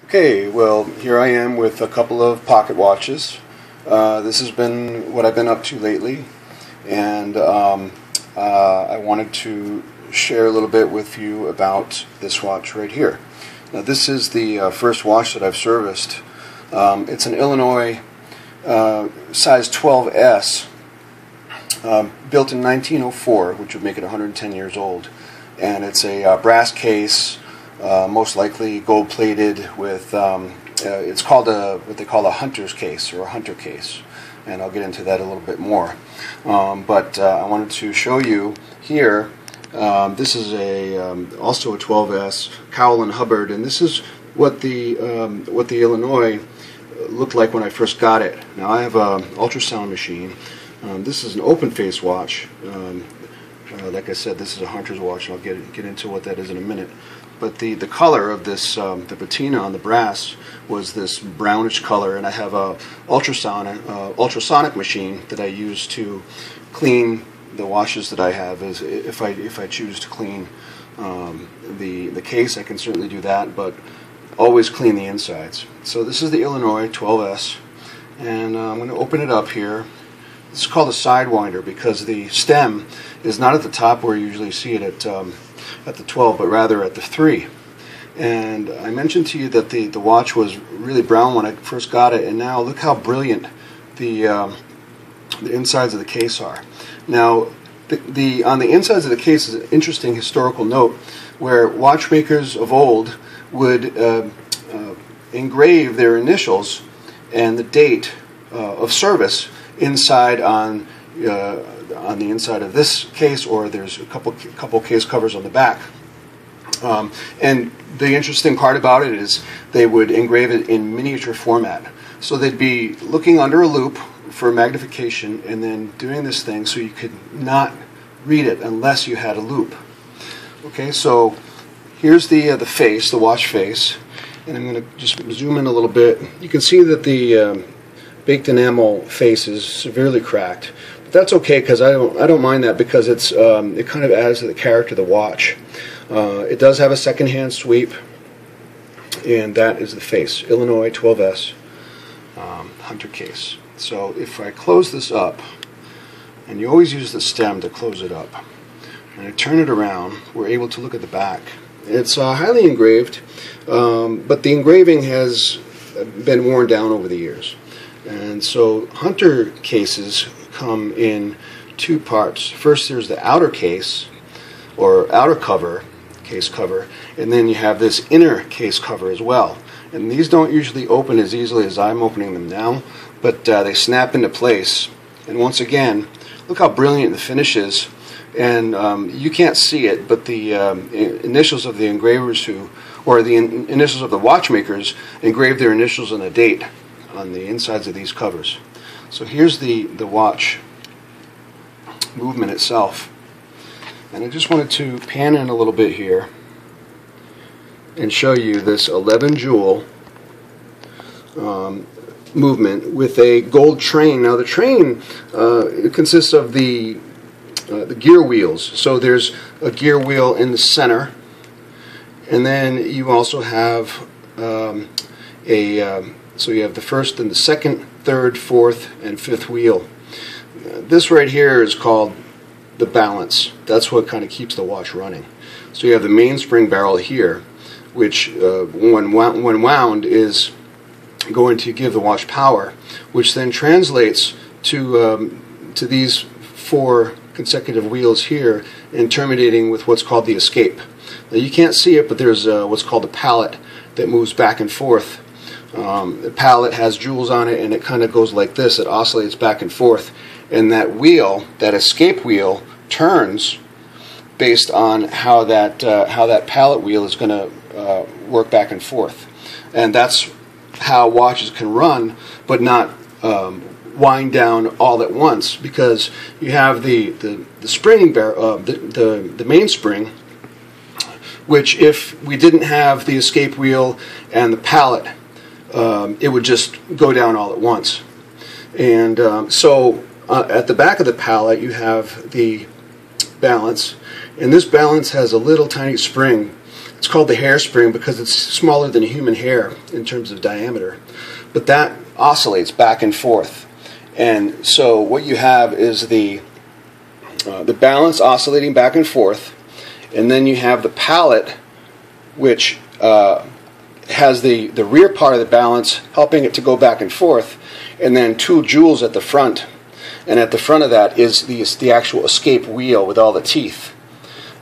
Okay, well, here I am with a couple of pocket watches. This has been what I've been up to lately, and I wanted to share a little bit with you about this watch right here. Now, this is the first watch that I've serviced. It's an Illinois size 12S, built in 1904, which would make it 110 years old, and it's a brass case. Most likely gold-plated with, it's called what they call a hunter's case or a hunter case, and I'll get into that a little bit more. But I wanted to show you here. This is also a 12S Cowell and Hubbard, and this is what the Illinois looked like when I first got it. Now I have an ultrasound machine. This is an open-face watch. Like I said, this is a hunter's watch, and I'll get into what that is in a minute. But the color of this, the patina on the brass was this brownish color, and I have a ultrasonic machine that I use to clean the watches that I have. If I choose to clean the case, I can certainly do that, but always clean the insides. So this is the Illinois 12S, and I'm going to open it up here. It's called a sidewinder because the stem is not at the top where you usually see it at the 12, but rather at the 3. And I mentioned to you that the watch was really brown when I first got it, and now look how brilliant the insides of the case are. Now, on the insides of the case is an interesting historical note where watchmakers of old would engrave their initials and the date of service inside on the inside of this case, or there's a couple case covers on the back. And the interesting part about it is they would engrave it in miniature format. So they'd be looking under a loupe for magnification and then doing this thing so you could not read it unless you had a loupe. Okay, so here's the face, the watch face, and I'm going to just zoom in a little bit. You can see that the baked enamel face is severely cracked. But that's okay because I don't mind that because it kind of adds to the character of the watch. It does have a second-hand sweep, and that is the face, Illinois 12S Hunter case. So if I close this up, and you always use the stem to close it up, and I turn it around, we're able to look at the back. It's highly engraved, but the engraving has been worn down over the years. And so hunter cases come in two parts. First, there's the outer case, or outer cover, case cover, and then you have this inner case cover as well. And these don't usually open as easily as I'm opening them now, but they snap into place. And once again, look how brilliant the finish is. And you can't see it, but the initials of the engravers or the initials of the watchmakers engraved their initials and a date on the insides of these covers. So here's the watch movement itself, and I just wanted to pan in a little bit here and show you this 11 jewel movement with a gold train. Now the train it consists of the gear wheels. So there's a gear wheel in the center, and then you also have so you have the first and the second, third, fourth, and fifth wheel. This right here is called the balance. That's what kind of keeps the watch running. So you have the mainspring barrel here, which when wound is going to give the watch power, which then translates to these 4 consecutive wheels here and terminating with what's called the escape. Now you can't see it, but there's what's called a pallet that moves back and forth. The pallet has jewels on it, and it kind of goes like this. It oscillates back and forth, and that wheel, that escape wheel, turns based on how that pallet wheel is going to work back and forth. And that's how watches can run, but not wind down all at once, because you have the spring the mainspring, which if we didn't have the escape wheel and the pallet, it would just go down all at once. And so at the back of the pallet you have the balance, and this balance has a little tiny spring It's called the hairspring because it's smaller than a human hair in terms of diameter. But that oscillates back and forth. And so what you have is the balance oscillating back and forth, and then you have the pallet, which has the rear part of the balance helping it to go back and forth, and then 2 jewels at the front. And at the front of that is the actual escape wheel with all the teeth.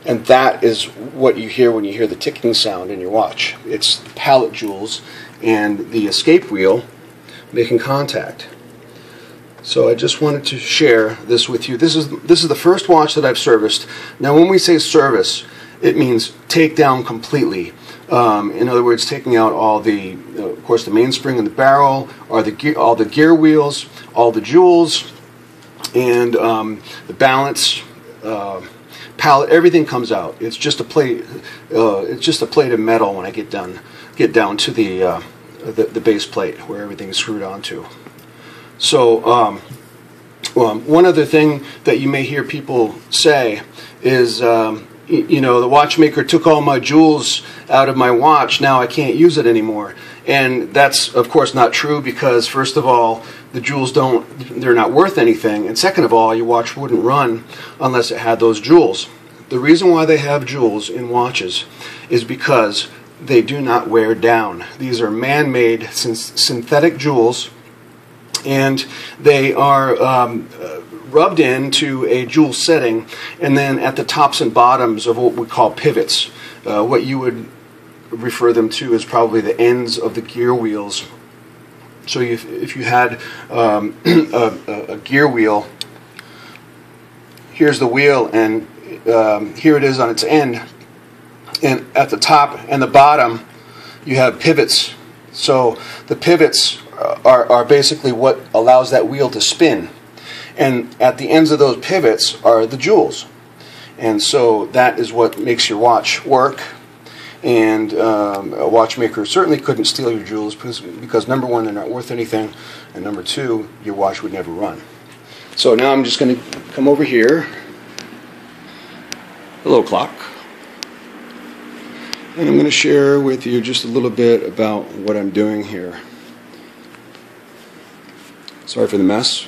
And that is what you hear when you hear the ticking sound in your watch. It's the pallet jewels and the escape wheel making contact. So I just wanted to share this with you. This is the first watch that I've serviced. Now when we say service, it means take down completely. In other words, taking out all the, of course, the mainspring and the barrel, or all the gear wheels, all the jewels, and the balance, pallet. Everything comes out. It's just a plate. It's just a plate of metal when I get down to the base plate where everything is screwed onto. So one other thing that you may hear people say is, you know, the watchmaker took all my jewels out of my watch, now I can't use it anymore. And that's, of course, not true, because first of all, the jewels they're not worth anything, and second of all, your watch wouldn't run unless it had those jewels. The reason why they have jewels in watches is because they do not wear down. These are man-made synthetic jewels, and they are rubbed into a jewel setting, and then at the tops and bottoms of what we call pivots, what you would refer them to as probably the ends of the gear wheels. So if you had a gear wheel, here's the wheel, and here it is on its end, and at the top and the bottom you have pivots. So the pivots are basically what allows that wheel to spin, and at the ends of those pivots are the jewels, and so that is what makes your watch work. And a watchmaker certainly couldn't steal your jewels because number one, they're not worth anything, and number two, your watch would never run. So now I'm just going to come over here, hello clock, and I'm going to share with you just a little bit about what I'm doing here. Sorry for the mess.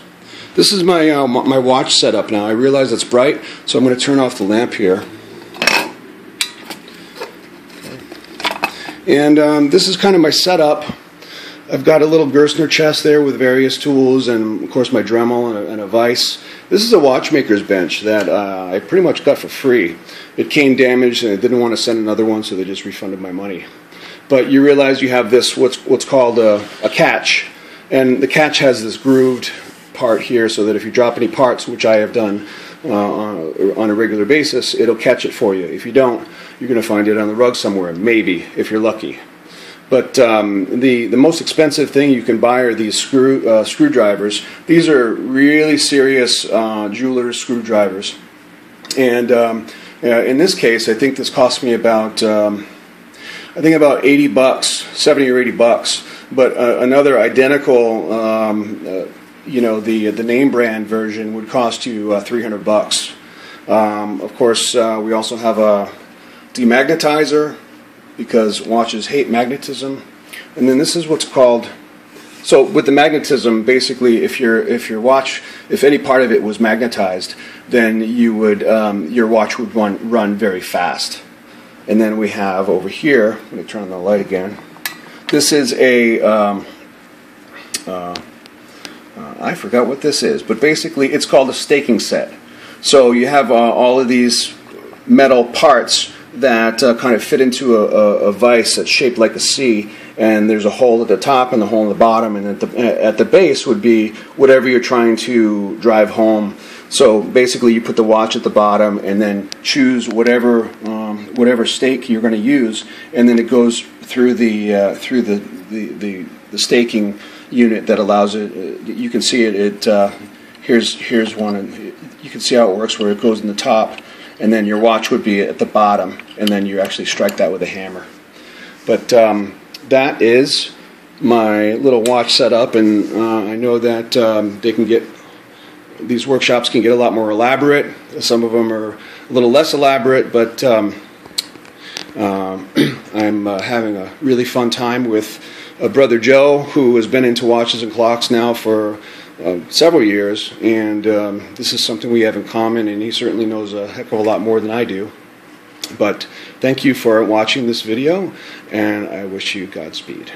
This is my my watch setup now. I realize it's bright, so I'm going to turn off the lamp here. And this is kind of my setup. I've got a little Gerstner chest there with various tools, and of course my Dremel and a vise. This is a watchmaker's bench that I pretty much got for free. It came damaged, and I didn't want to send another one, so they just refunded my money. But you realize you have this what's called a catch, and the catch has this grooved part here, so that if you drop any parts, which I have done on a regular basis, it'll catch it for you. If you don't, you're going to find it on the rug somewhere, maybe, if you're lucky. But the most expensive thing you can buy are these screwdrivers. These are really serious jeweler's screwdrivers. And in this case, I think this cost me about about 80 bucks, 70 or 80 bucks. But another identical you know, the name brand version would cost you 300 bucks. Of course, we also have a demagnetizer because watches hate magnetism. And then this is what's called, so with the magnetism, basically if your watch, if any part of it was magnetized, then you would your watch would run very fast. And then we have over here, let me turn on the light again. This is a I forgot what this is, but basically it's called a staking set. So you have all of these metal parts that kind of fit into a vise that's shaped like a C, and there's a hole at the top and a hole in the bottom, and at the base would be whatever you're trying to drive home. So basically you put the watch at the bottom and then choose whatever stake you're going to use, and then it goes through the staking unit that allows it. You can see it. Here's one, and you can see how it works, where it goes in the top, and then your watch would be at the bottom, and then you actually strike that with a hammer. But that is my little watch setup, and I know that these workshops can get a lot more elaborate. Some of them are a little less elaborate, but I'm having a really fun time with Brother Joe, who has been into watches and clocks now for several years, and this is something we have in common, and he certainly knows a heck of a lot more than I do. But thank you for watching this video, and I wish you Godspeed.